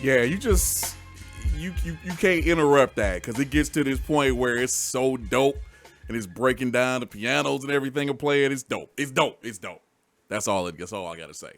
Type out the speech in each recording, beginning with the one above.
Yeah, you can't interrupt that because it gets to this point where it's so dope and it's breaking down the pianos and everything and playing. It's dope. It's dope. It's dope. That's all I gotta say.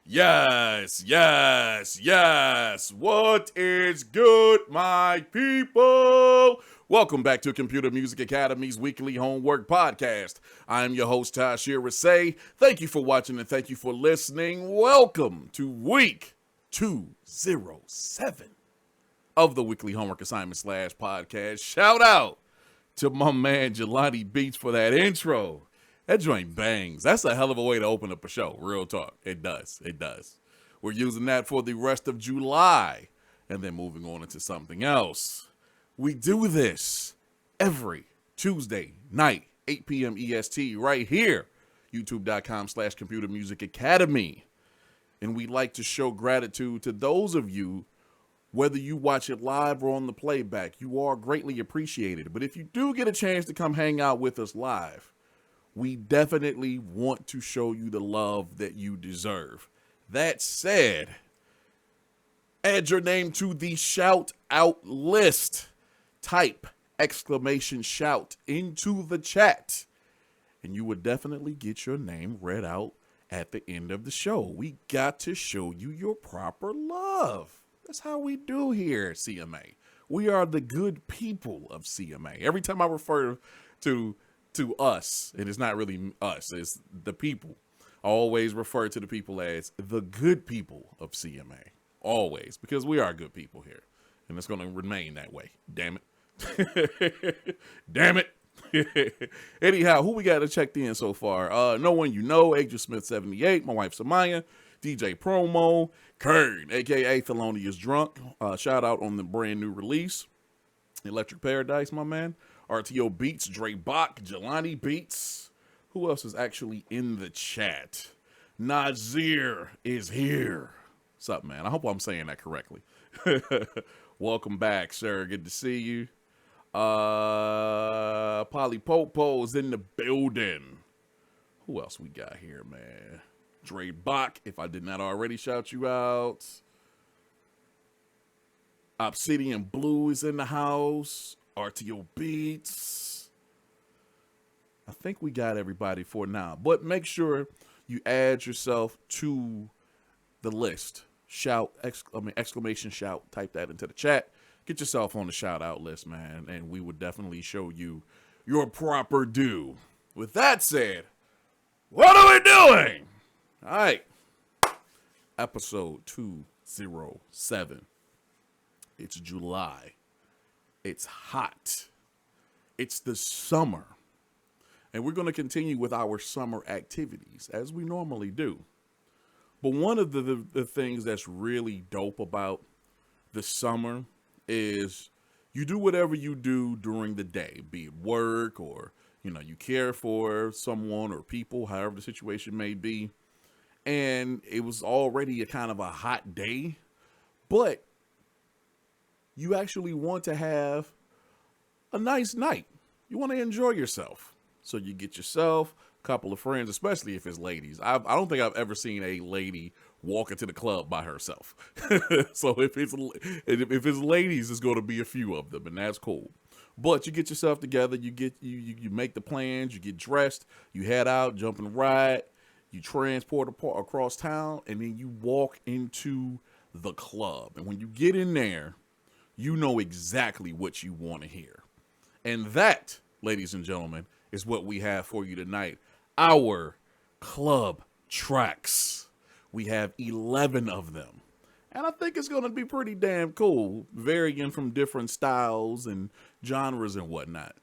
Yes, yes, yes. What is good, my people? Welcome back to Computer Music Academy's weekly homework podcast. I'm your host, Tasherre Risay. Thank you for watching and thank you for listening. Welcome to week 207 of the weekly homework assignment / podcast. Shout out to my man Jelani Beats for that intro. That joint bangs. That's a hell of a way to open up a show. Real talk. It does. It does. We're using that for the rest of July and then moving on into something else. We do this every Tuesday night, 8 p.m. EST, right here, youtube.com/Computer Music Academy. And we like to show gratitude to those of you, whether you watch it live or on the playback. You are greatly appreciated. But if you do get a chance to come hang out with us live, we definitely want to show you the love that you deserve. That said, add your name to the shout out list. Type !shout into the chat, and you would definitely get your name read out at the end of the show. We got to show you your proper love. That's how we do here at CMA. We are the good people of CMA. Every time I refer to us, and it's not really us, it's the people. I always refer to the people as the good people of CMA. Always, because we are good people here. And it's going to remain that way. Damn it. Damn it. Anyhow, who we got to check in so far? No one you know, Dre Smith 78, my wife Samaya, DJ Promo, Kern, a.k.a. Thelonious Drunk. Shout out on the brand new release. Electric Paradise, my man. RTO Beats, Dre Bach, Jelani Beats. Who else is actually in the chat? Nazir is here. What's up, man? I hope I'm saying that correctly. Welcome back, sir. Good to see you. Polly Popo is in the building. Who else we got here, man? Dre Bach, if I did not already shout you out. Obsidian Blue is in the house. RTO Beats. I think we got everybody for now. But make sure you add yourself to the list. Exclamation shout. Type that into the chat. Get yourself on the shout out list, man. And we would definitely show you your proper due. With that said, what are we doing? All right. Episode 207. It's July. It's hot. It's the summer. And we're going to continue with our summer activities as we normally do. But one of the things that's really dope about the summer is you do whatever you do during the day, be it work or, you care for someone or people, however the situation may be. And it was already a kind of a hot day, but you actually want to have a nice night. You want to enjoy yourself. So you get yourself a couple of friends, especially if it's ladies. I don't think I've ever seen a lady walk into the club by herself. So if it's ladies, it's going to be a few of them, and that's cool. But you get yourself together, you make the plans, you get dressed, you head out, jump in the ride, you transport across town, and then you walk into the club. And when you get in there, you know exactly what you want to hear. And that, ladies and gentlemen, is what we have for you tonight. Our club tracks. We have 11 of them. And I think it's going to be pretty damn cool, varying from different styles and genres and whatnot.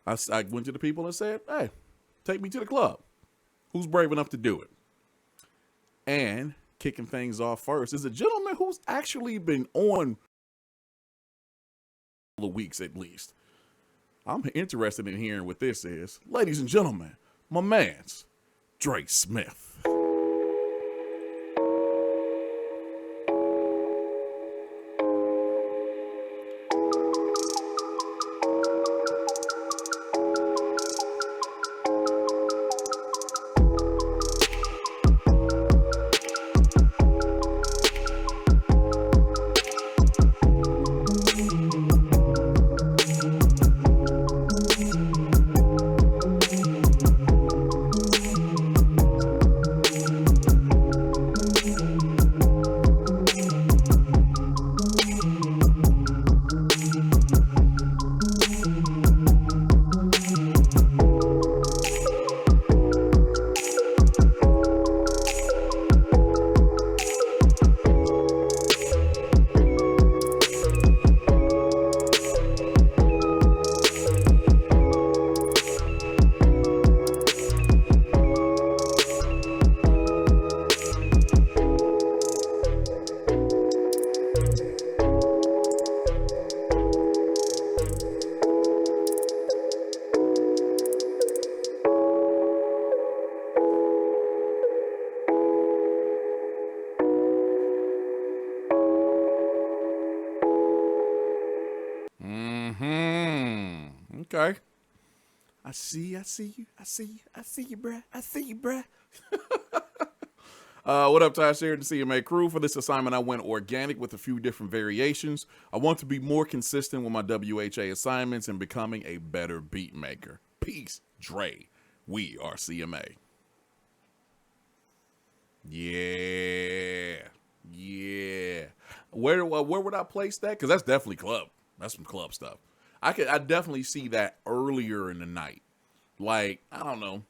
I went to the people and said, hey, take me to the club. Who's brave enough to do it? And kicking things off first is a gentleman who's actually been on weeks at least. I'm interested in hearing what this is. Ladies and gentlemen, my man's Dre Smith. Okay. I see you, bruh. What up, Tasherre and the CMA crew? For this assignment, I went organic with a few different variations. I want to be more consistent with my WHA assignments and becoming a better beat maker. Peace, Dre. We are CMA. Yeah. Where would I place that? Because that's definitely club. That's some club stuff. I definitely see that earlier in the night. Like, I don't know,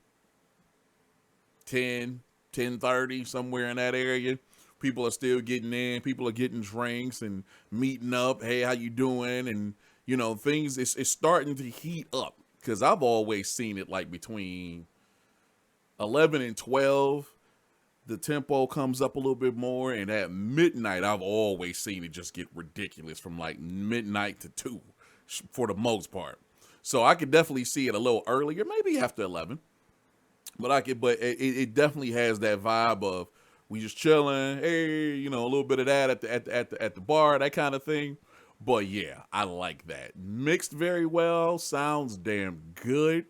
10:30, somewhere in that area. People are still getting in. People are getting drinks and meeting up. Hey, how you doing? And, you know, things, it's starting to heat up. Because I've always seen it like between 11 and 12, the tempo comes up a little bit more. And at midnight, I've always seen it just get ridiculous from like midnight to 2 for the most part. So I could definitely see it a little earlier, maybe after 11. But it definitely has that vibe of we just chilling, hey, you know, a little bit of that at the bar, that kind of thing. But yeah, I like that. Mixed very well, sounds damn good.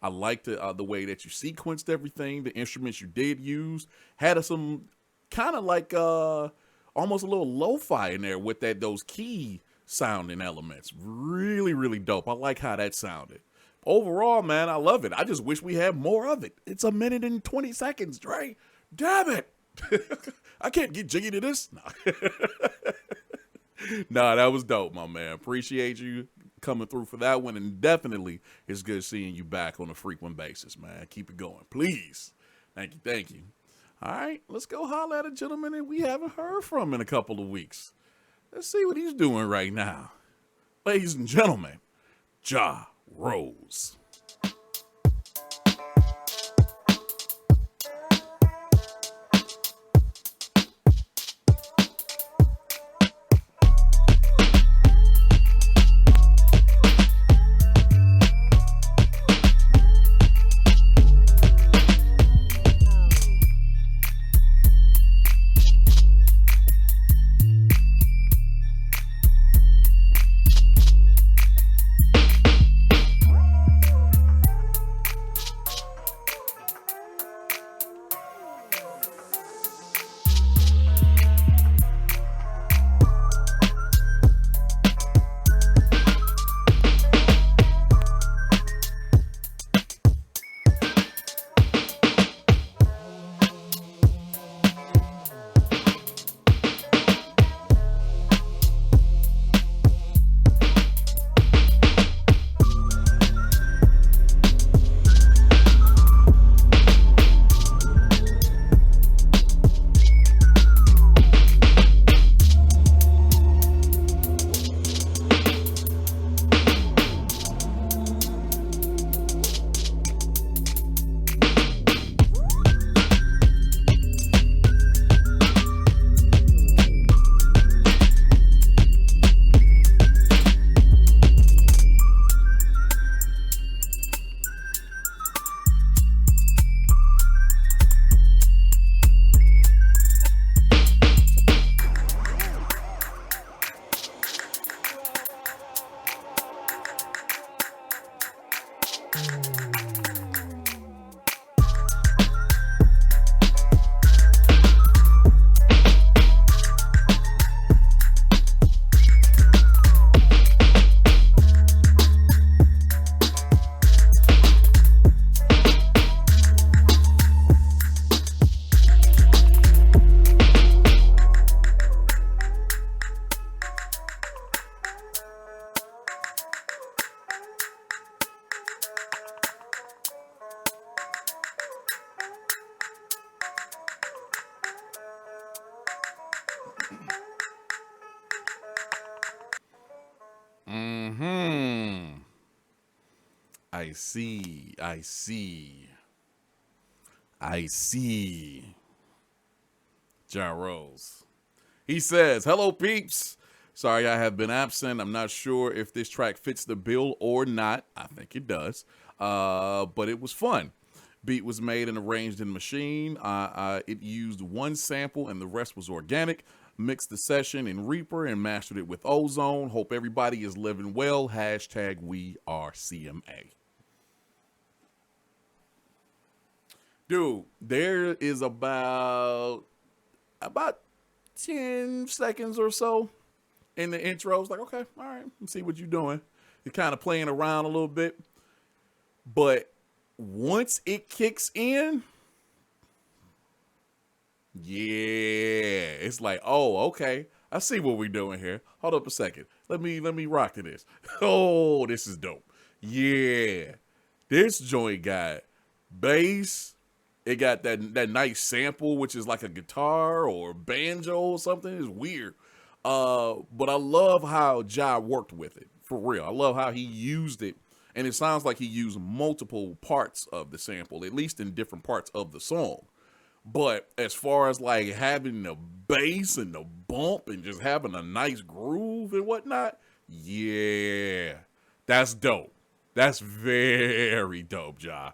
I like the way that you sequenced everything. The instruments you did use had some kind of like almost a little lo-fi in there with those key sounding elements. Really, really dope. I like how that sounded. Overall, man, I love it. I just wish we had more of it. It's 1 minute and 20 seconds, Dre. Damn it. I can't get jiggy to this. Nah, that was dope, my man. Appreciate you coming through for that one. And definitely it's good seeing you back on a frequent basis, man. Keep it going, please. Thank you. All right, let's go holler at a gentleman that we haven't heard from in a couple of weeks. Let's see what he's doing right now. Ladies and gentlemen, Jah Rose. I see. Jah Rose. He says, hello, peeps. Sorry I have been absent. I'm not sure if this track fits the bill or not. I think it does. But it was fun. Beat was made and arranged in Machine. It used one sample and the rest was organic. Mixed the session in Reaper and mastered it with Ozone. Hope everybody is living well. Hashtag we are CMA. Dude, there is about 10 seconds or so in the intro. It's like, okay, all right, let's see what you're doing. You're kind of playing around a little bit. But once it kicks in, yeah, it's like, oh, okay, I see what we're doing here. Hold up a second. Let me rock to this. Oh, this is dope. Yeah, this joint got bass. It got that nice sample, which is like a guitar or banjo or something. It's weird. But I love how Jah worked with it, for real. I love how he used it. And it sounds like he used multiple parts of the sample, at least in different parts of the song. But as far as like having the bass and the bump and just having a nice groove and whatnot, yeah, that's dope. That's very dope, Jah.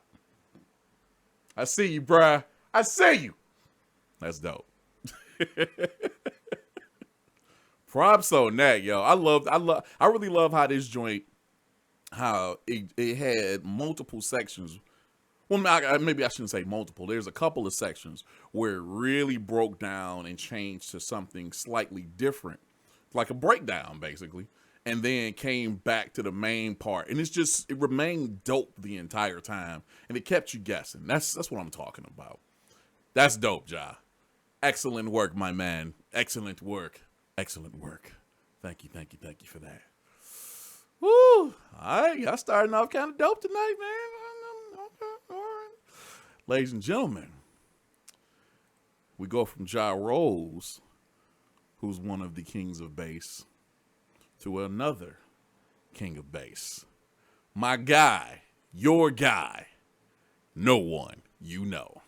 I see you, bruh. I see you. That's dope. Props on that, yo. I really love how this joint, how it had multiple sections. Well, maybe I shouldn't say multiple. There's a couple of sections where it really broke down and changed to something slightly different, like a breakdown, basically, and then came back to the main part. And it remained dope the entire time, and it kept you guessing. That's what I'm talking about. That's dope, Jah. Excellent work, my man. Excellent work. Excellent work. Thank you for that. Woo! All right, y'all starting off kind of dope tonight, man. Okay, all right. Ladies and gentlemen, we go from Jah Rose, who's one of the kings of bass, to another king of bass. My guy, your guy, no one you know.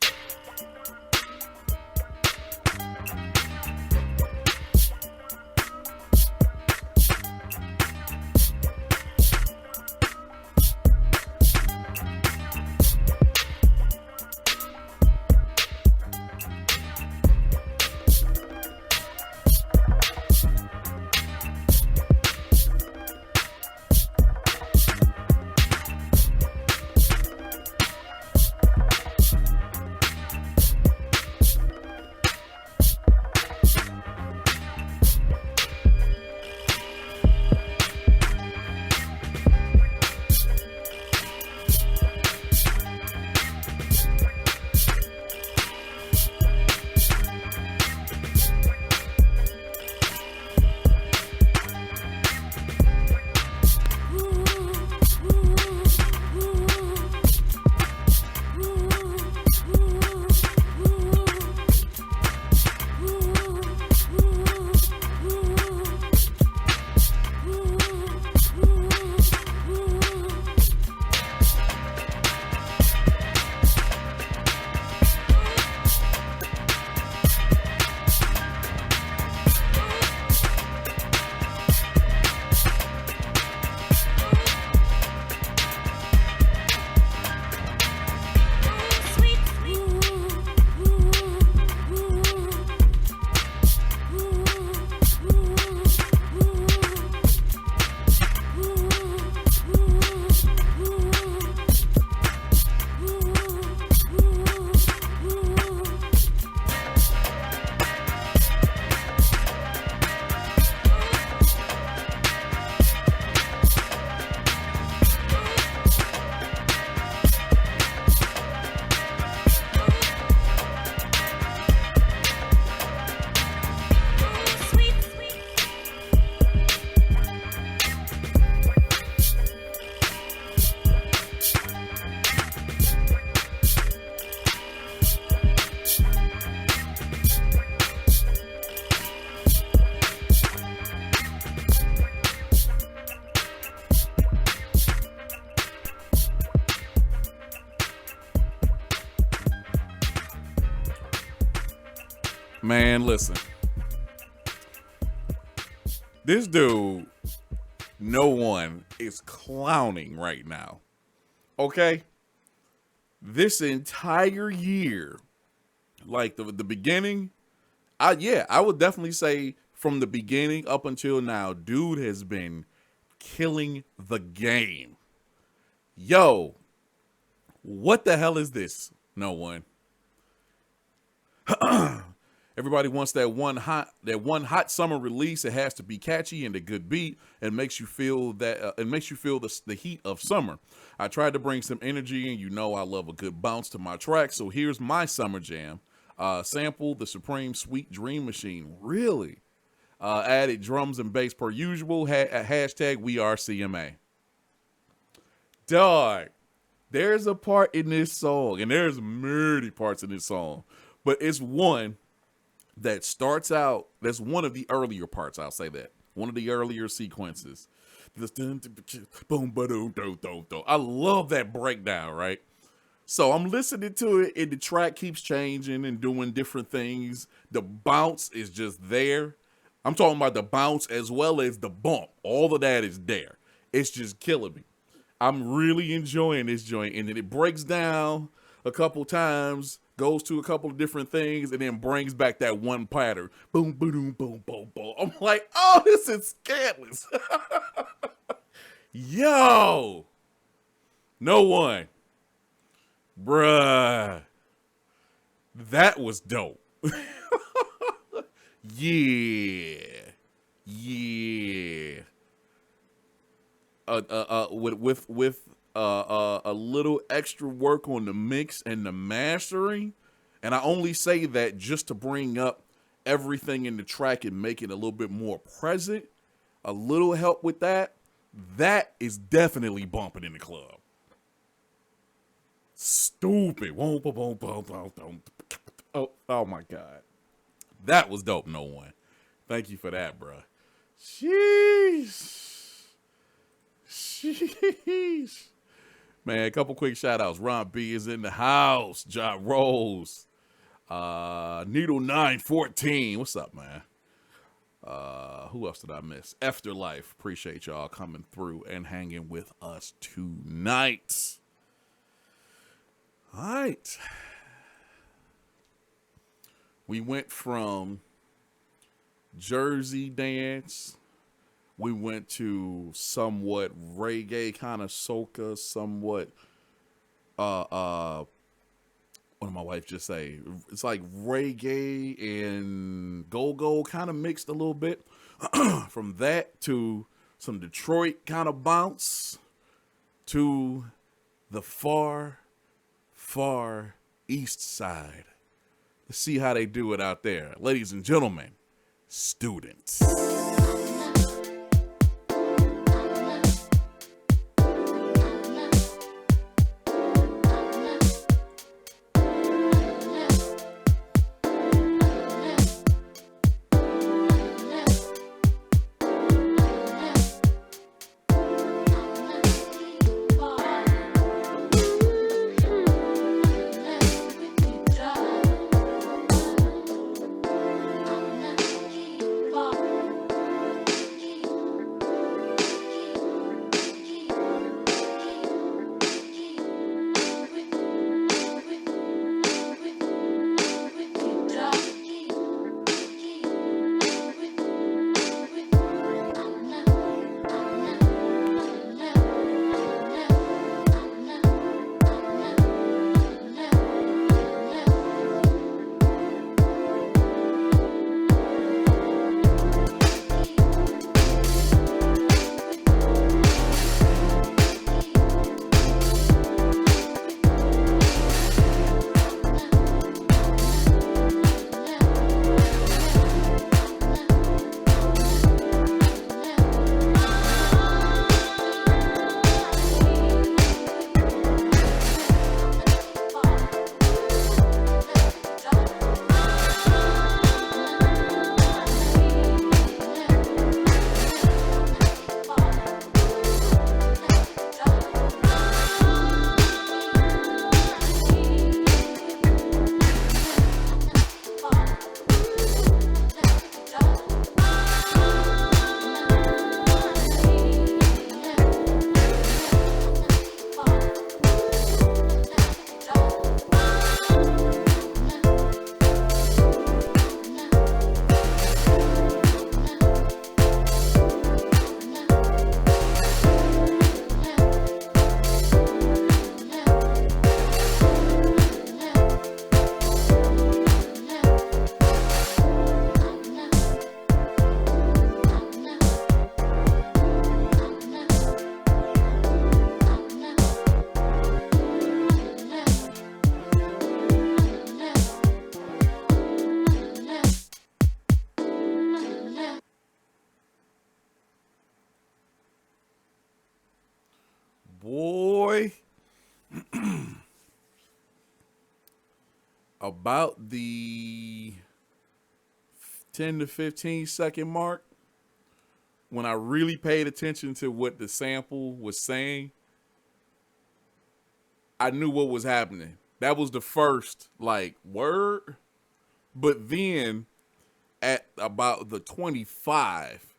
Man, listen. This dude, no one is clowning right now. Okay? this entire year, like the beginning, I would definitely say from the beginning up until now, dude has been killing the game. Yo, what the hell is this? No one. Everybody wants that one hot summer release. It has to be catchy and a good beat, and makes you feel that the heat of summer. I tried to bring some energy, and you know I love a good bounce to my track. So here's my summer jam. Sample the Supreme Sweet Dream Machine. Really? Added drums and bass per usual. Hashtag we are CMA. Dog, there's a part in this song, and there's many parts in this song, but it's one that starts out, that's one of the earlier parts, I'll say that. One of the earlier sequences. I love that breakdown, right? So I'm listening to it, and the track keeps changing and doing different things. The bounce is just there. I'm talking about the bounce as well as the bump. All of that is there. It's just killing me. I'm really enjoying this joint. And then it breaks down a couple times, goes to a couple of different things, and then brings back that one pattern. Boom, boom, boom, boom, boom. I'm like, oh, this is scandalous. Yo. No one. Bruh. That was dope. Yeah. Yeah. With a little extra work on the mix and the mastering, and I only say that just to bring up everything in the track and make it a little bit more present. A little help with that. That is definitely bumping in the club. Stupid. Oh my God. That was dope, no one. Thank you for that, bro. Sheesh. Man, a couple quick shout outs. Ron B is in the house. Jah Rose. Needle 914. What's up, man? Who else did I miss? Afterlife. Appreciate y'all coming through and hanging with us tonight. All right. We went from Jersey dance. We went to somewhat reggae, kind of soca, somewhat, what did my wife just say? It's like reggae and go-go kind of mixed a little bit. From that to some Detroit kind of bounce to the far, far east side. Let's see how they do it out there. Ladies and gentlemen, Students. Boy, about the 10 to 15 second mark, when I really paid attention to what the sample was saying, I knew what was happening. That was the first, like, word. But then at about the 25,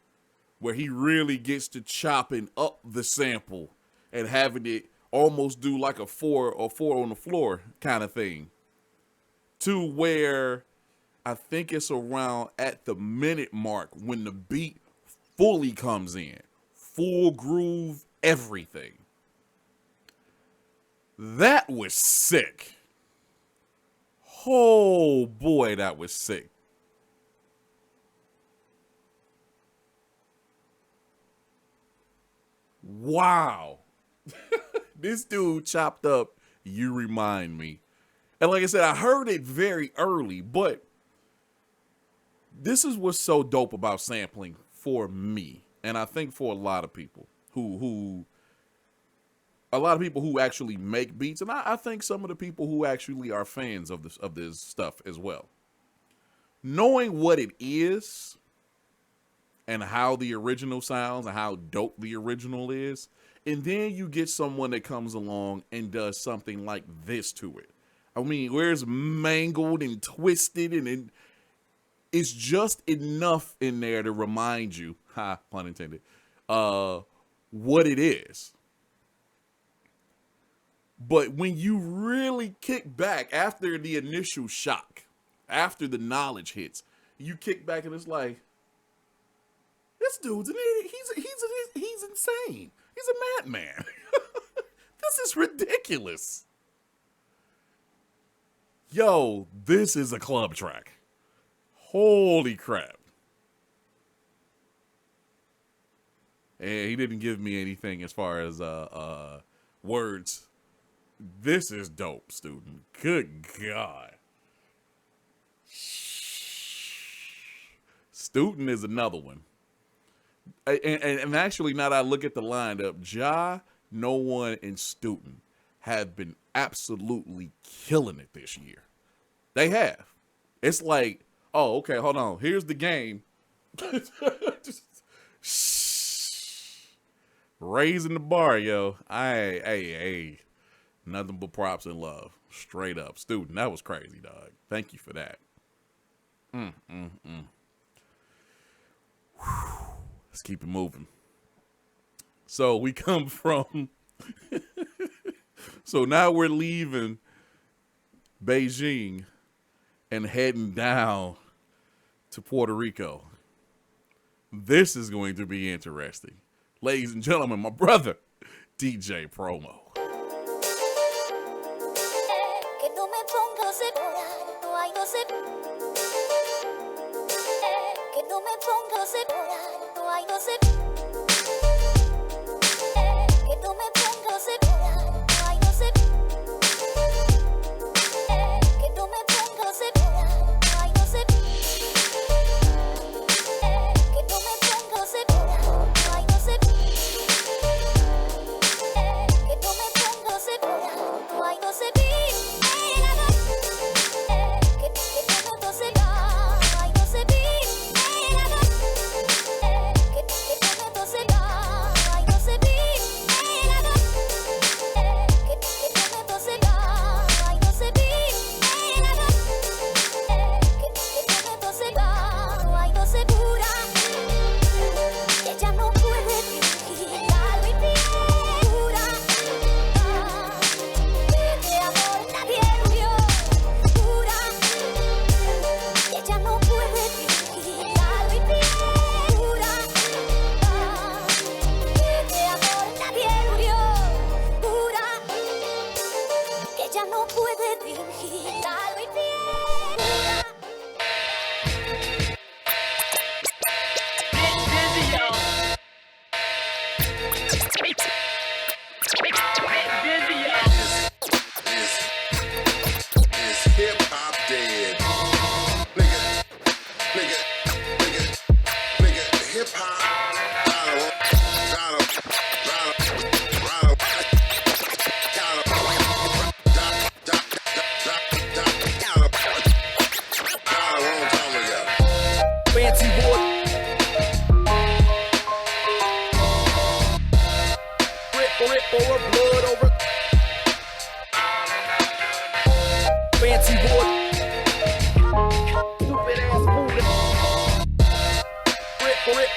where he really gets to chopping up the sample and having it almost do like a four on the floor kind of thing, to where I think it's around at the minute mark when the beat fully comes in, full groove, everything. That was sick. Oh boy, that was sick. Wow. This dude chopped up You Remind Me. And like I said, I heard it very early, but this is what's so dope about sampling for me. And I think for a lot of people who actually make beats, and I think some of the people who actually are fans of this stuff as well. Knowing what it is and how the original sounds and how dope the original is, and then you get someone that comes along and does something like this to it. I mean, where it's mangled and twisted, and it's just enough in there to remind you, pun intended, what it is. But when you really kick back after the initial shock, after the knowledge hits, you kick back and it's like, this dude's an idiot. He's insane. He's a madman. This is ridiculous. Yo, this is a club track. Holy crap. And he didn't give me anything as far as words. This is dope, student. Good God. Student is another one. And actually, now that I look at the lineup, Jah, No One, and Student have been absolutely killing it this year. They have. It's like, oh, okay, hold on. Here's the game. Raising the bar, yo. Hey. Nothing but props and love. Straight up. Student, that was crazy, dog. Thank you for that. Let's keep it moving. So we come from... So now we're leaving Beijing and heading down to Puerto Rico. This is going to be interesting. Ladies and gentlemen, my brother, DJ Promo.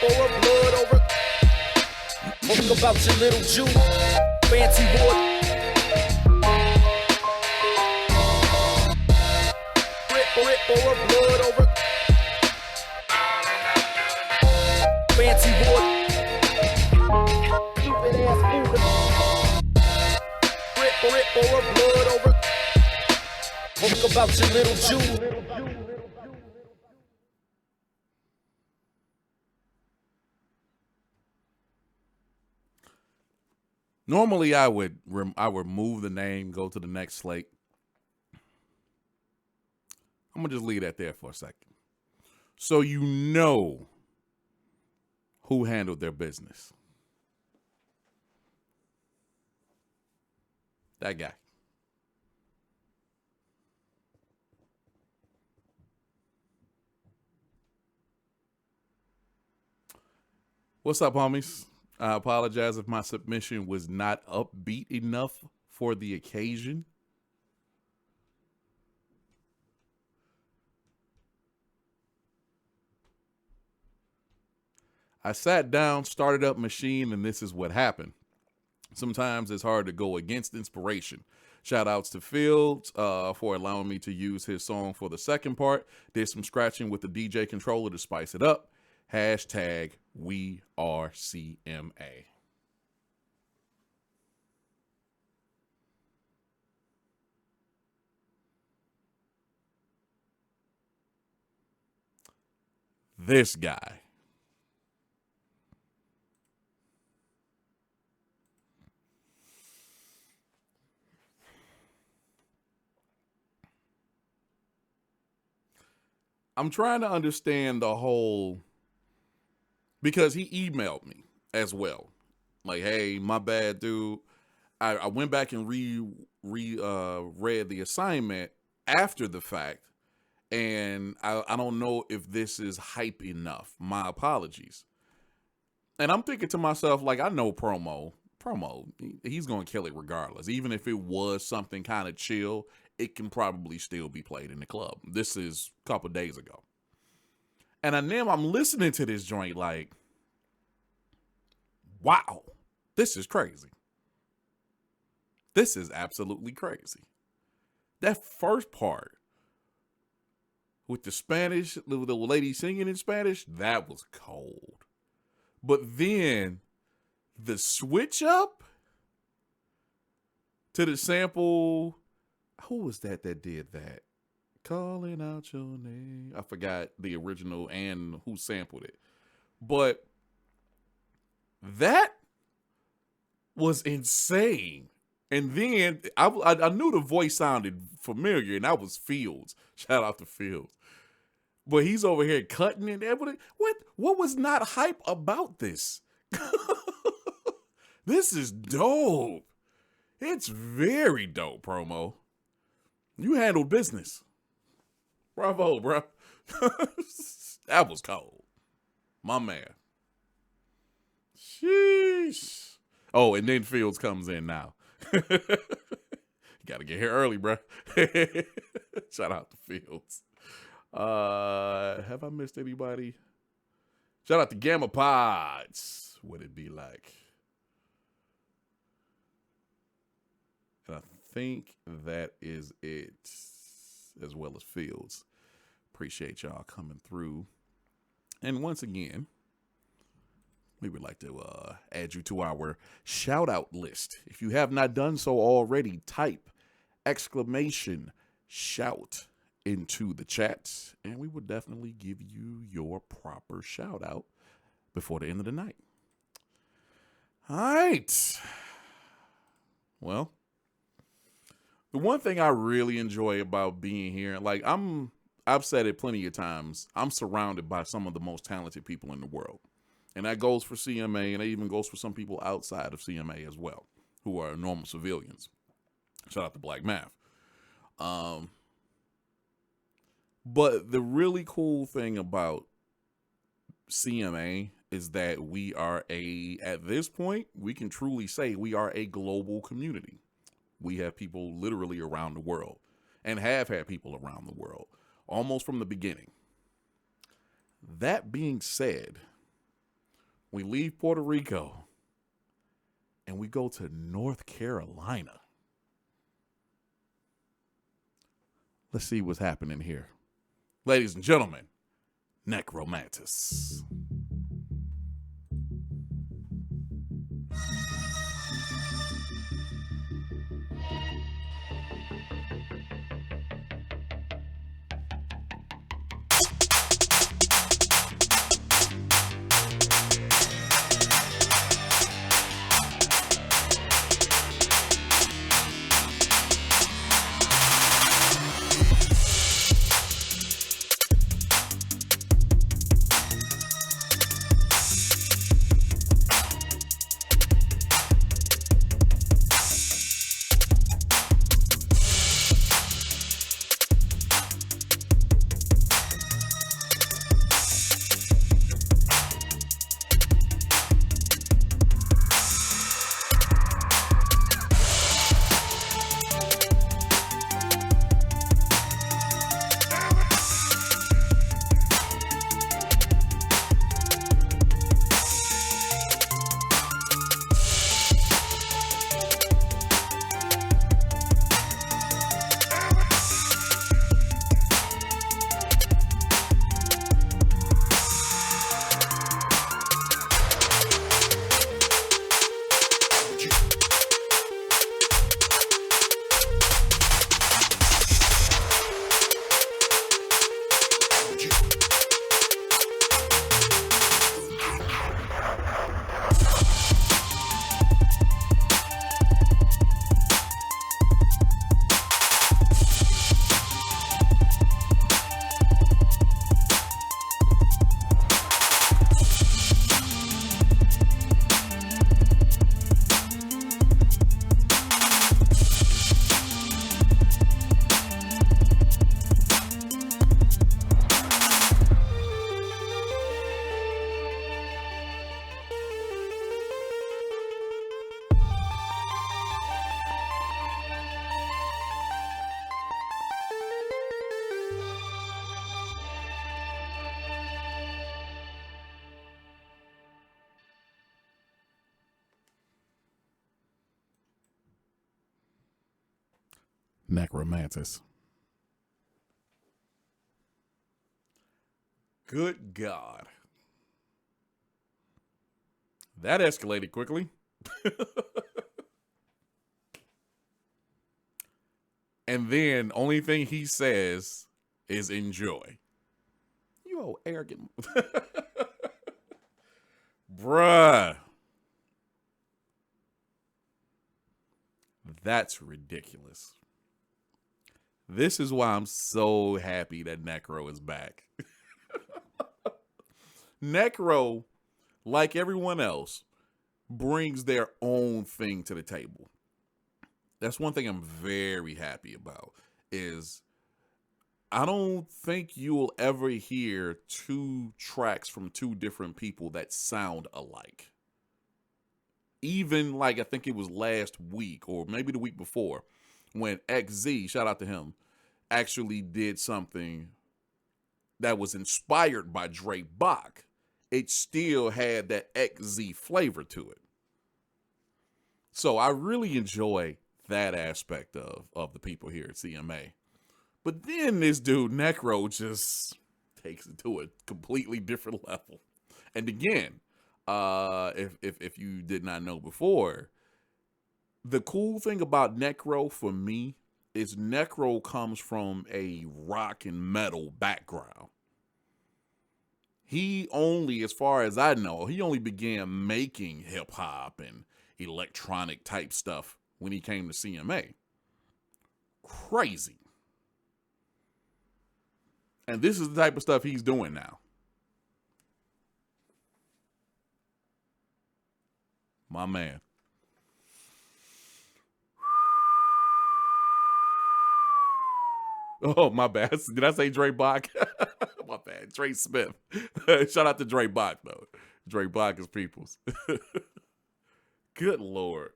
or a blood over. Talk about your little Jew, fancy boy. Rip or a blood over. Fancy boy. Stupid ass fool. Rip or a blood over. Talk about your little Jew. Normally, I would move the name, go to the next slate. I'm gonna just leave that there for a second, so you know who handled their business. That guy. What's up, homies? I apologize if my submission was not upbeat enough for the occasion. I sat down, started up machine, and this is what happened. Sometimes it's hard to go against inspiration. Shout outs to Fields for allowing me to use his song for the second part. Did some scratching with the DJ controller to spice it up. Hashtag we are CMA. This guy. I'm trying to understand the whole, because he emailed me as well. Like, hey, my bad, dude. I went back and read the assignment after the fact, and I don't know if this is hype enough. My apologies. And I'm thinking to myself, like, I know promo, he's going to kill it regardless. Even if it was something kind of chill, it can probably still be played in the club. This is a couple days ago. And I'm listening to this joint like, wow, this is crazy. This is absolutely crazy. That first part with the Spanish, the lady singing in Spanish, that was cold. But then the switch up to the sample, who was that did that? Calling out your name. I forgot the original and who sampled it. But that was insane. And then I knew the voice sounded familiar, and that was Fields. Shout out to Fields. But he's over here cutting it. What was not hype about this? This is dope. It's very dope, promo. You handled business. Bravo, bro. That was cold. My man. Sheesh. Oh, and then Fields comes in now. Got to get here early, bro. Shout out to Fields. Have I missed anybody? Shout out to Gamma Pods. What it be like? And I think that is it, as well as Fields. Appreciate y'all coming through. And once again, we would like to add you to our shout out list. If you have not done so already, type !shout into the chat, and we will definitely give you your proper shout out before the end of the night. All right. Well, the one thing I really enjoy about being here, like I've said it plenty of times, I'm surrounded by some of the most talented people in the world. And that goes for CMA, and it even goes for some people outside of CMA as well, who are normal civilians. Shout out to Black Math. But the really cool thing about CMA is that we are at this point, we can truly say we are a global community. We have people literally around the world, and have had people around the world almost from the beginning. That being said, We leave Puerto Rico and we go to North Carolina. Let's see what's happening here. Ladies and gentlemen, Necromantis. Necromantis. Good God. That escalated quickly. And then only thing he says is enjoy. You old arrogant. Bruh. That's ridiculous. This is why I'm so happy that Necro is back. Necro, like everyone else, brings their own thing to the table. That's one thing I'm very happy about is I don't think you'll ever hear two tracks from two different people that sound alike. Even like I think it was last week or maybe the week before when XZ, shout out to him, actually did something that was inspired by Dre Bach. It still had that XZ flavor to it. So I really enjoy that aspect of the people here at CMA. But then this dude, Necro, just takes it to a completely different level. And again, if you did not know before, the cool thing about Necro for me is Necro comes from a rock and metal background. He only, as far as I know, he only began making hip hop and electronic type stuff when he came to CMA. Crazy. And this is the type of stuff he's doing now. My man. Oh, my bad. Did I say Dre Bach? My bad. Dre Smith. Shout out to Dre Bach, though. Dre Bach is people's. Good Lord.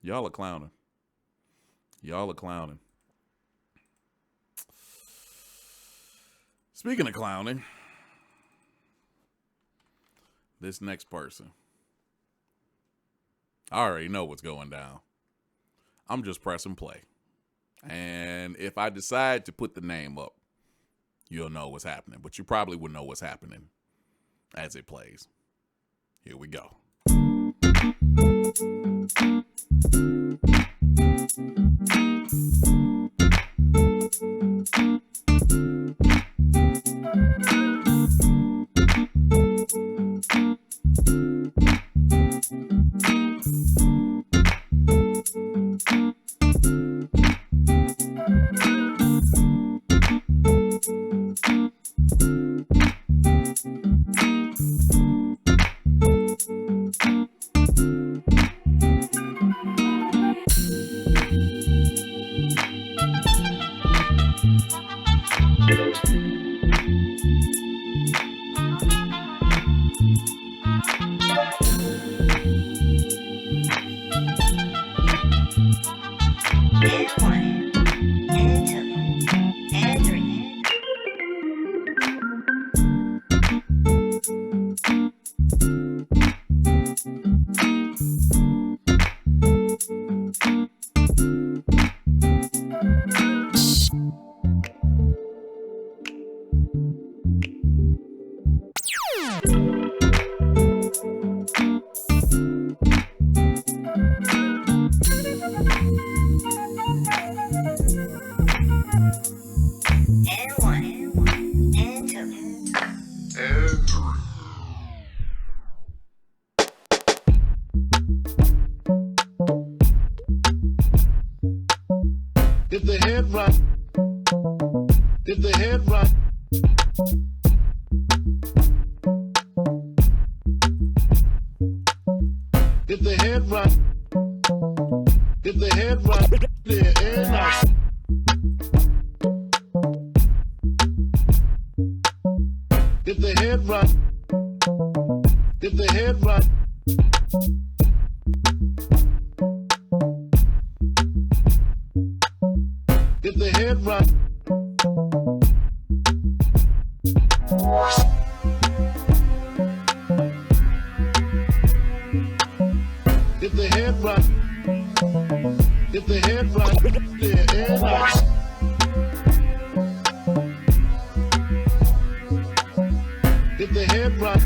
Y'all are clowning. Y'all are clowning. Speaking of clowning, this next person, I already know what's going down. I'm just pressing play. And if I decide to put the name up, you'll know what's happening. But you probably will know what's happening as it plays. Here we go. If the head right, if the head right, if the head right, if the head right, the head right. If the head right, if the head right. If the head right, if the head right, if the head right, the head right. If the head right,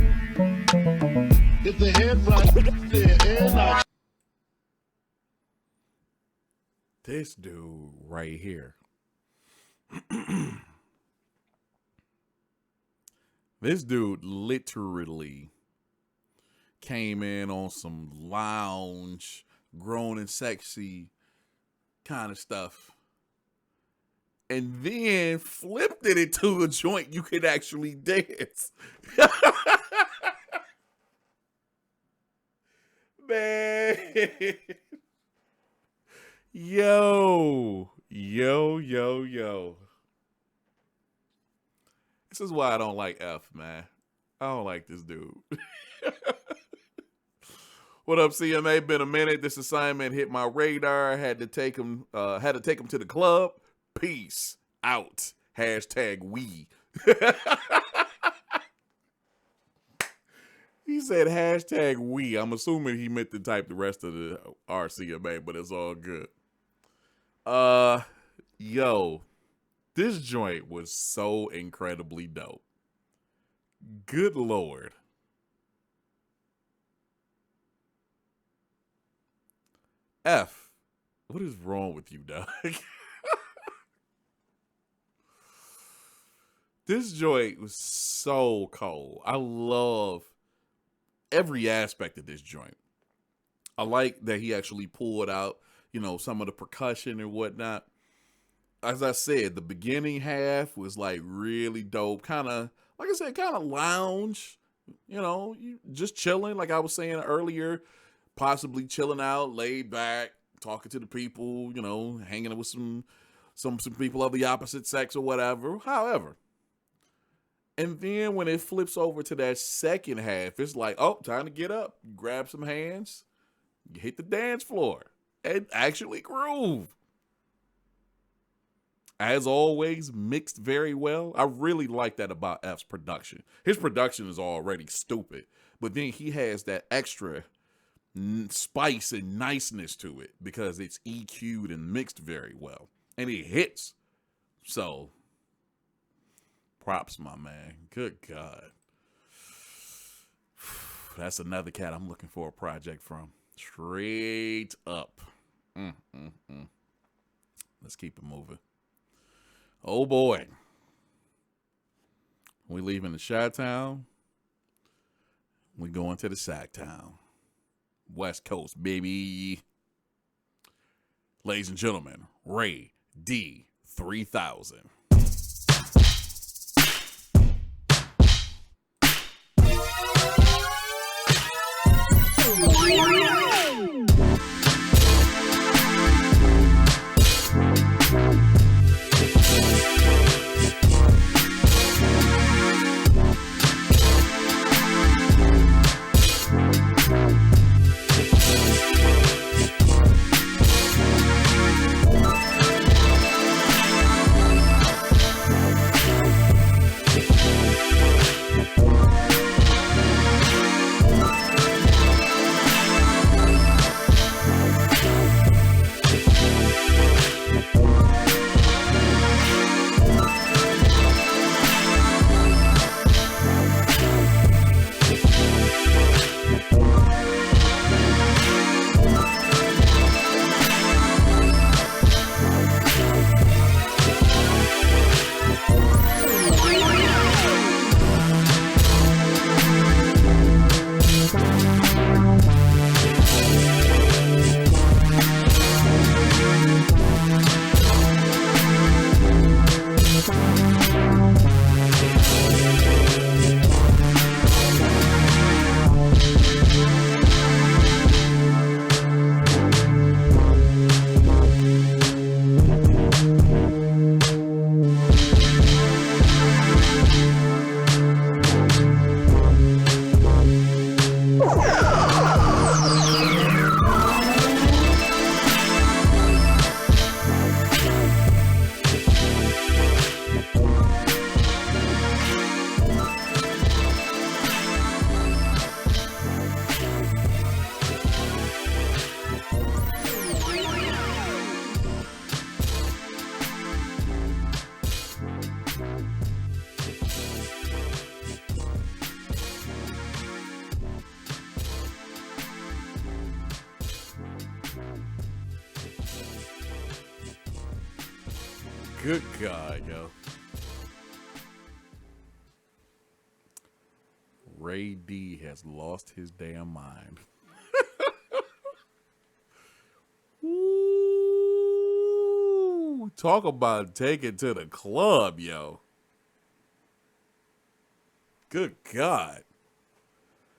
if the head right, the head right. This dude right here. This dude literally came in on some lounge, grown and sexy kind of stuff. And then flipped it into a joint you could actually dance. Man. Yo. This is why I don't like F, man. I don't like this dude. What up, CMA? Been a minute. This assignment hit my radar. Had to take him to the club. Peace out. Hashtag we. He said hashtag we. I'm assuming he meant to type the rest of the RCMA, but it's all good. Yo, this joint was so incredibly dope. Good Lord. F, what is wrong with you, dog? This joint was so cold. I love every aspect of this joint. I like that he actually pulled out, some of the percussion and whatnot. As I said, the beginning half was like really dope. Kind of, like I said, kind of lounge, you just chilling. Like I was saying earlier, possibly chilling out, laid back, talking to the people, hanging with some people of the opposite sex or whatever. However, and then when it flips over to that second half, it's like, oh, time to get up. You grab some hands, you hit the dance floor, and actually groove. as always, mixed very well. I really like that about F's production. His production is already stupid, but then he has that extra spice and niceness to it because it's EQ'd and mixed very well, and it hits. So, props, my man. Good God. That's another cat I'm looking for a project from. Straight up. Let's keep it moving. Oh boy. We leaving the Chi-Town. We going to the Sac-Town. West Coast, baby. Ladies and gentlemen, Ray D 3000. Good God, yo. Ray D has lost his damn mind. Ooh, talk about take it to the club, yo. Good God.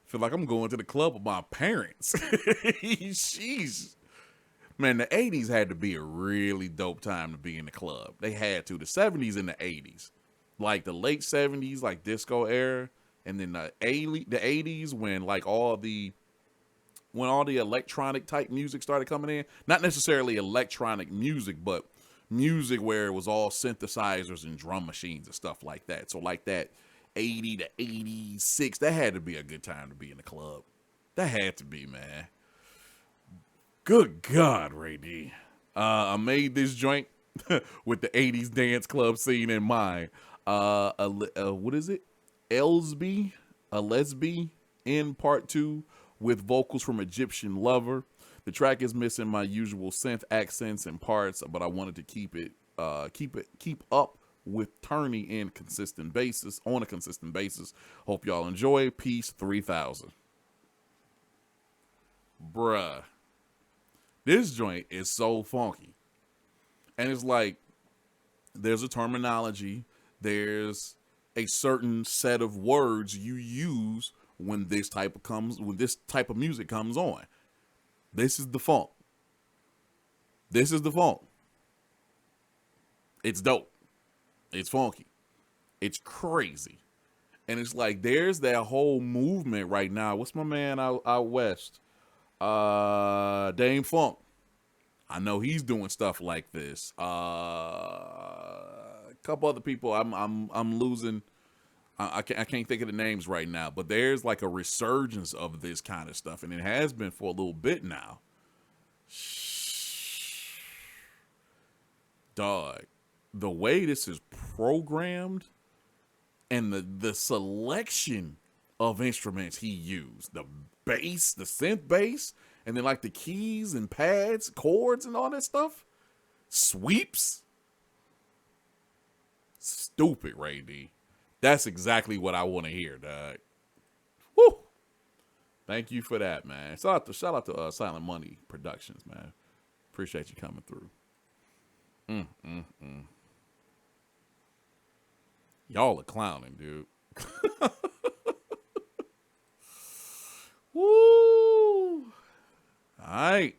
Feel like I'm going to the club with my parents. Jeez. Man, the 80s had to be a really dope time to be in the club. They had to. The 70s and the 80s. Like the late 70s, like disco era. And then the 80s when like all the electronic type music started coming in. Not necessarily electronic music, but music where it was all synthesizers and drum machines and stuff like that. So like that 80 to 86, that had to be a good time to be in the club. That had to be, man. Good God, Ray D. I made this joint with the 80s dance club scene in mind. What is it? Elsby, a Lesby in part 2 with vocals from Egyptian Lover. The track is missing my usual synth accents and parts, but I wanted to keep up with Turney on a consistent basis. Hope y'all enjoy. Peace 3000. Bruh. This joint is so funky. And it's like, there's a terminology, there's a certain set of words you use when this type of music comes on. This is the funk. This is the funk. It's dope. It's funky. It's crazy. And it's like, there's that whole movement right now. What's my man out west? Dame Funk. I know he's doing stuff like this. couple other people I'm losing. I can't think of the names right now, but there's like a resurgence of this kind of stuff, and it has been for a little bit now. Dog, the way this is programmed and the selection of instruments he used, the bass, the synth bass, and then like the keys and pads, chords, and all that stuff, sweeps. Stupid, Ray D. That's exactly what I want to hear, dog. Woo! Thank you for that, man. Shout out to Silent Money Productions, man. Appreciate you coming through. Y'all are clowning, dude. Woo! All right.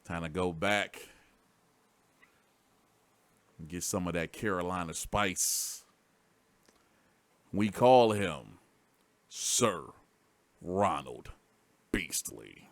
Time to go back and get some of that Carolina spice. We call him Sir Ronald Beastly.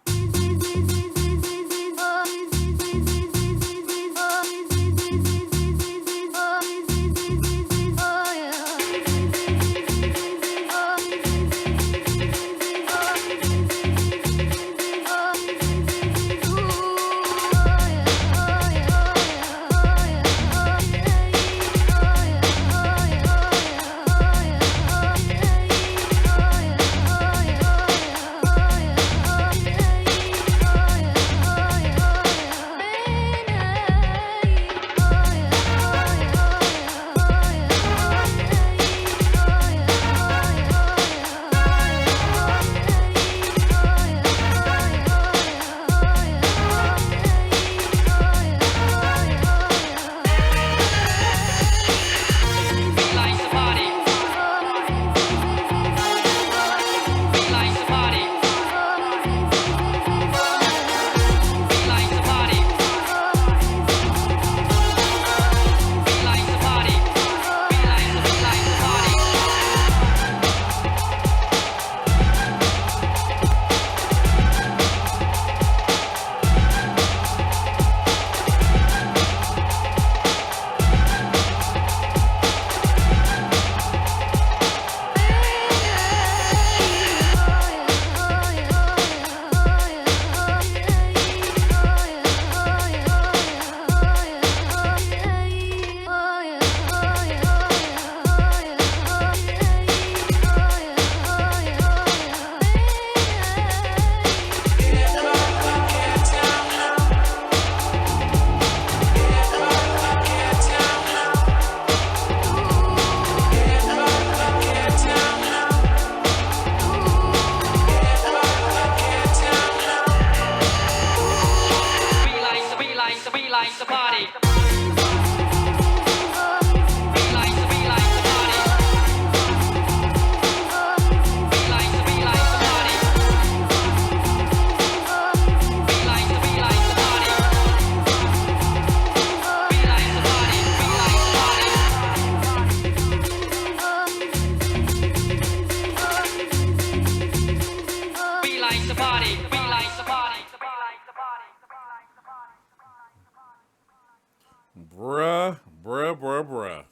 Bruh.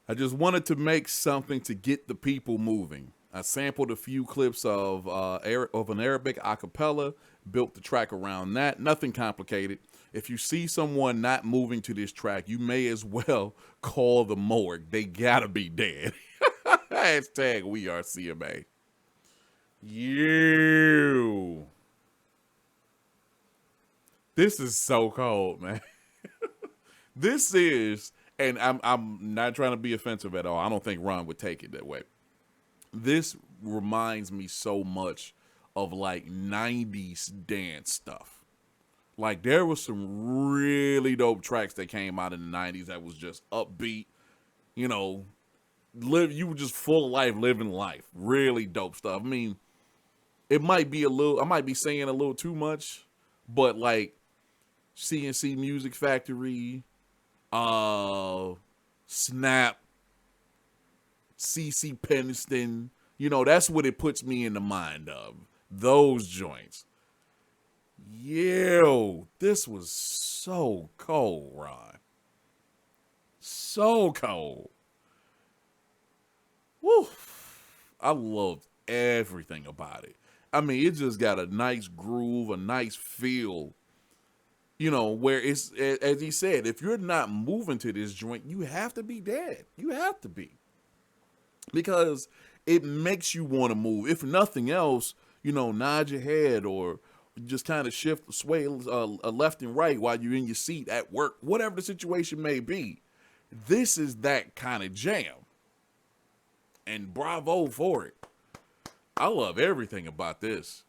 I just wanted to make something to get the people moving. I sampled a few clips of an Arabic a cappella, built the track around that. Nothing complicated. If you see someone not moving to this track, you may as well call the morgue. They gotta be dead. Hashtag we are CMA. You. This is so cold, man. This is, and I'm not trying to be offensive at all. I don't think Ron would take it that way. This reminds me so much of like 90s dance stuff. Like there was some really dope tracks that came out in the 90s that was just upbeat, you know, you were just full of life, living life. Really dope stuff. I mean, it might be I might be saying a little too much, but like CNC Music Factory, Snap, CC Peniston, you know, that's what it puts me in the mind of. Those joints. Yo, this was so cold, Ron. So cold. Woo. I loved everything about it. I mean, it just got a nice groove, a nice feel. You know, where it's, as he said, if you're not moving to this joint, you have to be dead. You have to be. Because it makes you want to move. If nothing else, you know, nod your head or just kind of sway left and right while you're in your seat at work, whatever the situation may be. This is that kind of jam. And bravo for it. I love everything about this.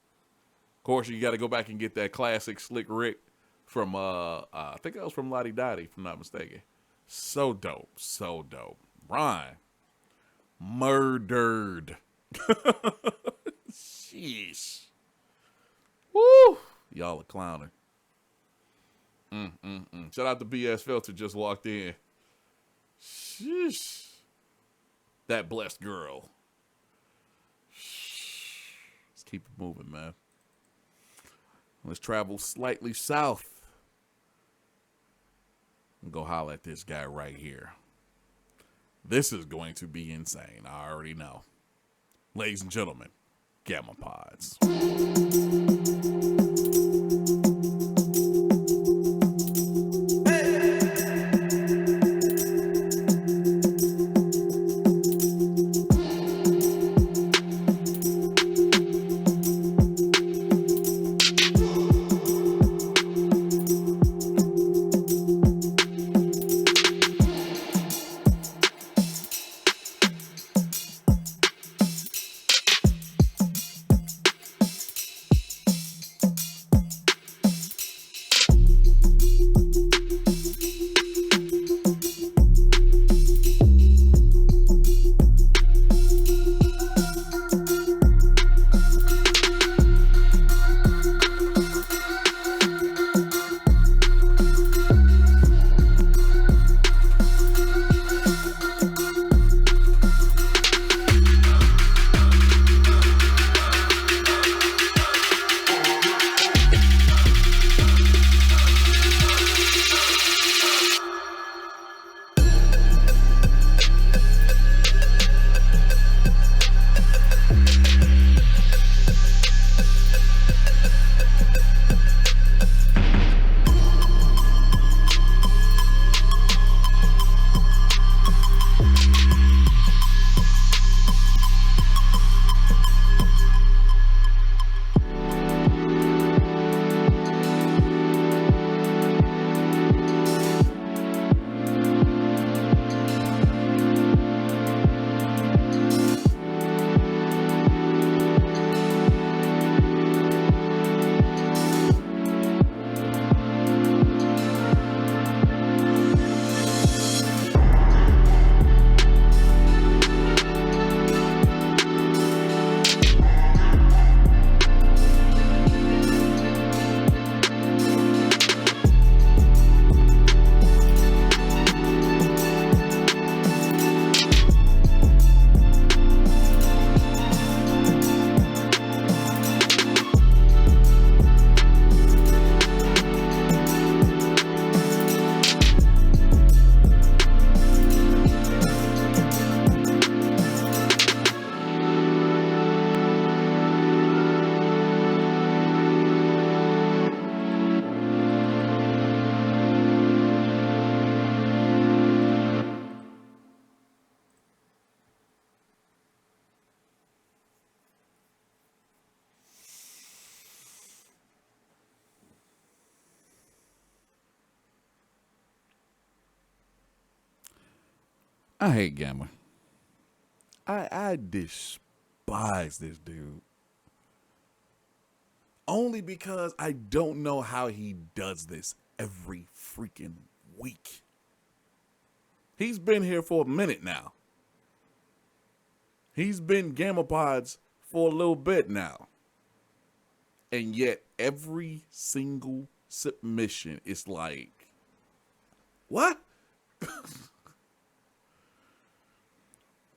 Of course, you got to go back and get that classic Slick Rick from, I think that was from Lottie Dottie, if I'm not mistaken. So dope. So dope. Ryan. Murdered. Sheesh. Woo. Y'all are clowning. Shout out to BS Filter, just walked in. Sheesh. That blessed girl. Let's keep it moving, man. Let's travel slightly south. And go holler at this guy right here. This is going to be insane. I already know. Ladies and gentlemen, Gamma Pods. I hate Gamma. I despise this dude. Only because I don't know how he does this every freaking week. He's been here for a minute now. He's been Gamma Pods for a little bit now. And yet every single submission is like, what?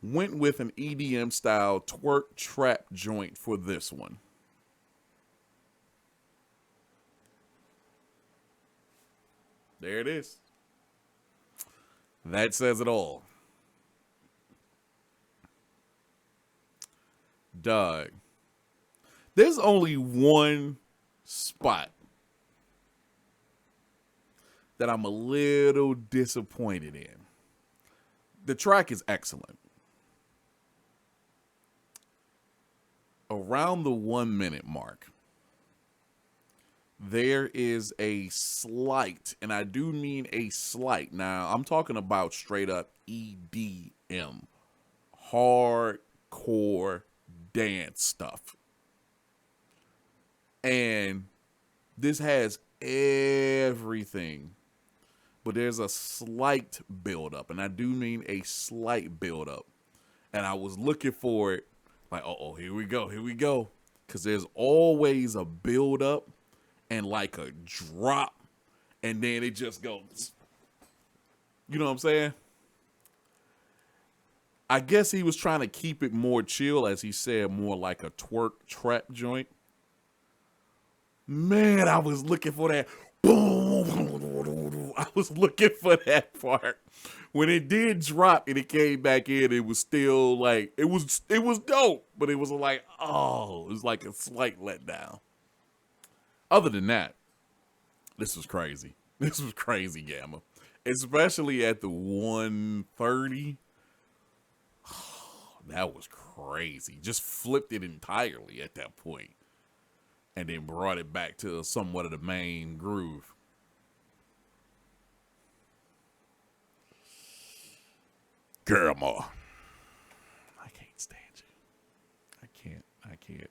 Went with an EDM style twerk trap joint for this one. There it is. That says it all. Doug. There's only one spot that I'm a little disappointed in. The track is excellent. Around the 1 minute mark, there is a slight, and I do mean a slight. Now, I'm talking about straight up EDM, hardcore dance stuff. And this has everything, but there's a slight buildup, and I do mean a slight buildup. And I was looking for it, like, oh, here we go. Because there's always a buildup and like a drop, and then it just goes. You know what I'm saying? I guess he was trying to keep it more chill, as he said, more like a twerk trap joint. Man, I was looking for that. Boom. I was looking for that part. When it did drop and it came back in, it was still like, it was dope, but it was like, oh, it was like a slight letdown. Other than that, this was crazy. This was crazy, Gamma. Especially at the 1:30. That was crazy. Just flipped it entirely at that point. And then brought it back to somewhat of the main groove. Grandma. I can't stand you. I can't.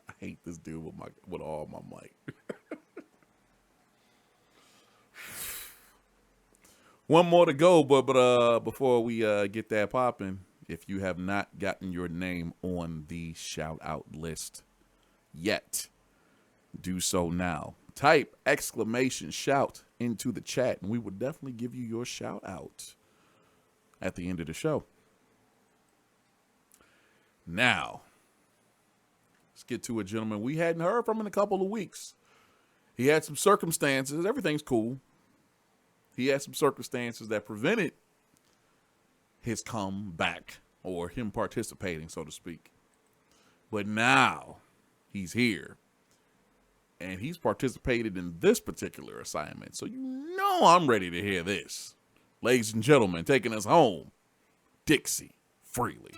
I hate this dude with all my might. One more to go, but before we get that popping, if you have not gotten your name on the shout out list yet, do so now. Type !shout into the chat, and we will definitely give you your shout out at the end of the show. Now, let's get to a gentleman we hadn't heard from in a couple of weeks. He had some circumstances. Everything's cool. He had some circumstances that prevented his comeback or him participating, so to speak. But now he's here and he's participated in this particular assignment. So you know I'm ready to hear this. Ladies and gentlemen, taking us home, Dixie Freely.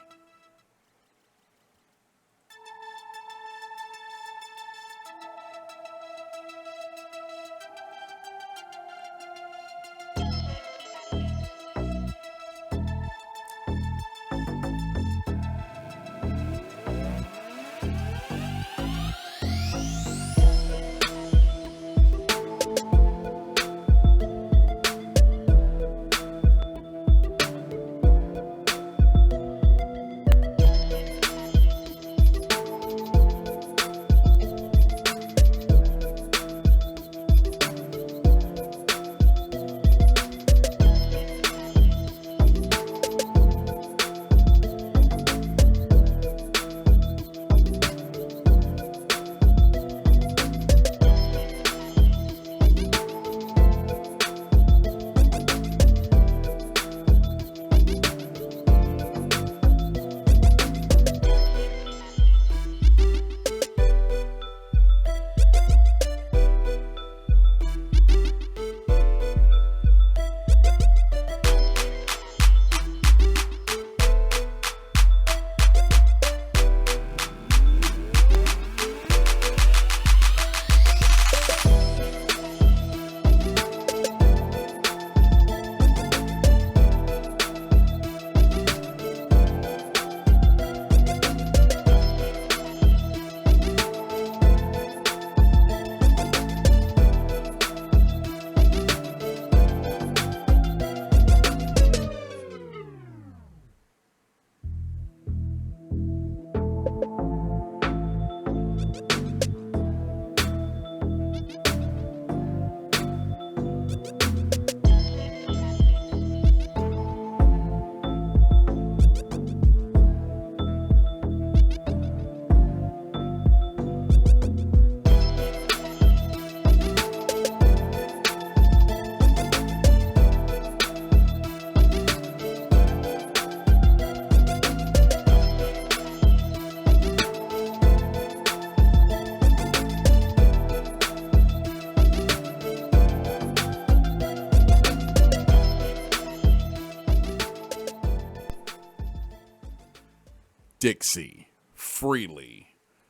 Dixie Freely,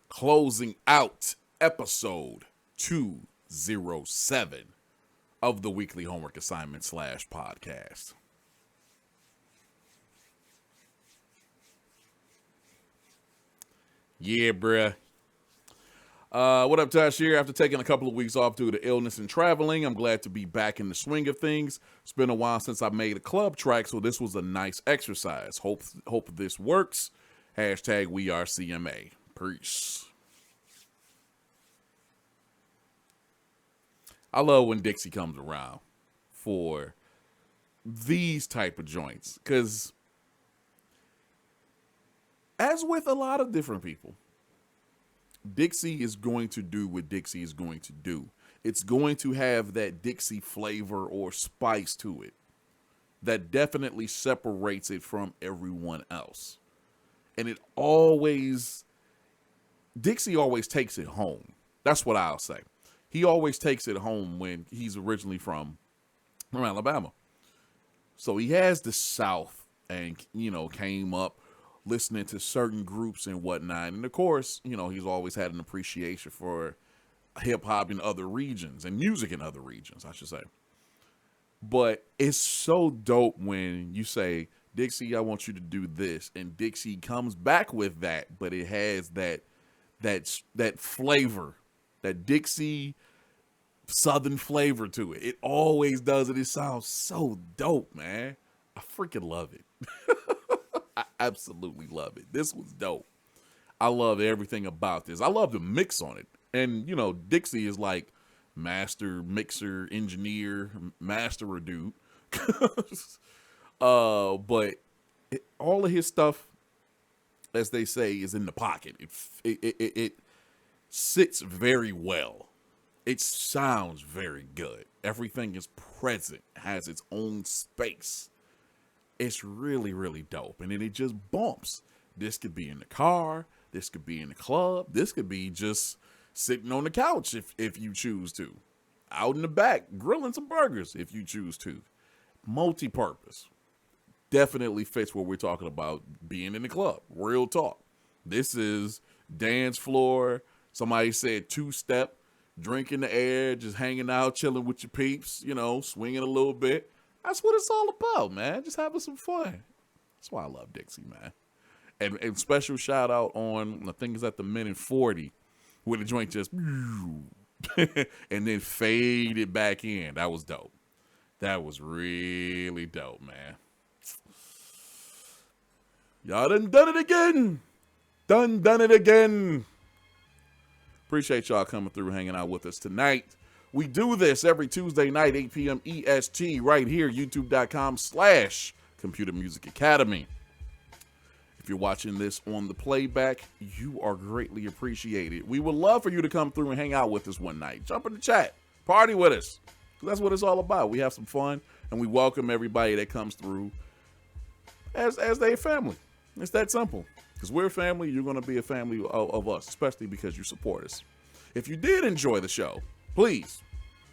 closing out episode 207 of the weekly homework assignment / podcast. Yeah, bruh. What up, Tasherre? After taking a couple of weeks off due to illness and traveling, I'm glad to be back in the swing of things. It's been a while since I made a club track, so this was a nice exercise. Hope this works. Hashtag we are CMA. Peace. I love when Dixie comes around for these type of joints, because as with a lot of different people, Dixie is going to do what Dixie is going to do. It's going to have that Dixie flavor or spice to it that definitely separates it from everyone else. And Dixie always takes it home. That's what I'll say. He always takes it home when he's originally from Alabama. So he has the South and, came up listening to certain groups and whatnot. And of course, he's always had an appreciation for hip hop in other regions and music in other regions, I should say. But it's so dope when you say, Dixie, I want you to do this. And Dixie comes back with that, but it has that flavor, that Dixie Southern flavor to it. It always does it. It sounds so dope, man. I freaking love it. I absolutely love it. This was dope. I love everything about this. I love the mix on it. And, Dixie is like master mixer, engineer, masterer dude. But all of his stuff, as they say, is in the pocket. It sits very well. It sounds very good. Everything is present, has its own space. It's really, really dope. And then it just bumps. This could be in the car. This could be in the club. This could be just sitting on the couch if you choose to. Out in the back, grilling some burgers if you choose to. Multi-purpose. Definitely fits what we're talking about being in the club. Real talk. This is dance floor. Somebody said two-step. Drinking the air, just hanging out, chilling with your peeps, swinging a little bit. That's what it's all about, man. Just having some fun. That's why I love Dixie, man. And special shout out on, I think it's at the Minute 40, where the joint just and then faded back in. That was dope. That was really dope, man. Y'all done it again. Done it again. Appreciate y'all coming through, hanging out with us tonight. We do this every Tuesday night, 8 p.m. EST, right here, youtube.com/Computer Music Academy. If you're watching this on the playback, you are greatly appreciated. We would love for you to come through and hang out with us one night. Jump in the chat. Party with us. Because that's what it's all about. We have some fun, and we welcome everybody that comes through as their family. It's that simple. Because we're a family, you're going to be a family of us, especially because you support us. If you did enjoy the show, please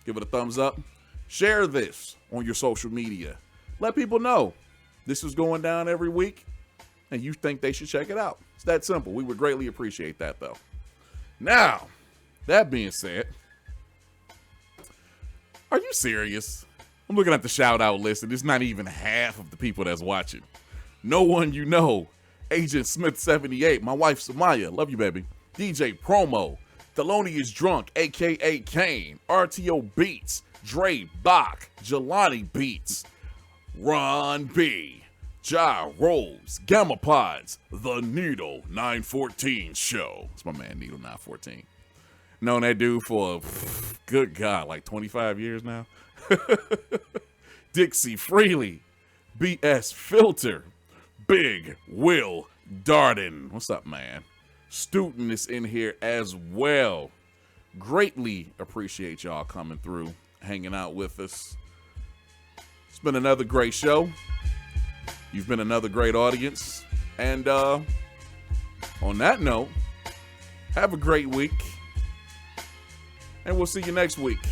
give it a thumbs up. Share this on your social media. Let people know this is going down every week, and you think they should check it out. It's that simple. We would greatly appreciate that, though. Now, that being said, are you serious? I'm looking at the shout-out list, and it's not even half of the people that's watching. No one you know. Agent Smith 78, my wife Samaya, love you, baby. DJ Promo, Thelonious Drunk, aka Kane, RTO Beats, Dre Bach, Jelani Beats, Ron B, Jah Rose, Gamma Pods, The Needle 914 Show. It's my man Needle 914. Known that dude for good God, like 25 years now. Dixie Freely, BS Filter. Big Will Darden. What's up, man? Student is in here as well. Greatly appreciate y'all coming through, hanging out with us. It's been another great show. You've been another great audience. And on that note, have a great week. And we'll see you next week.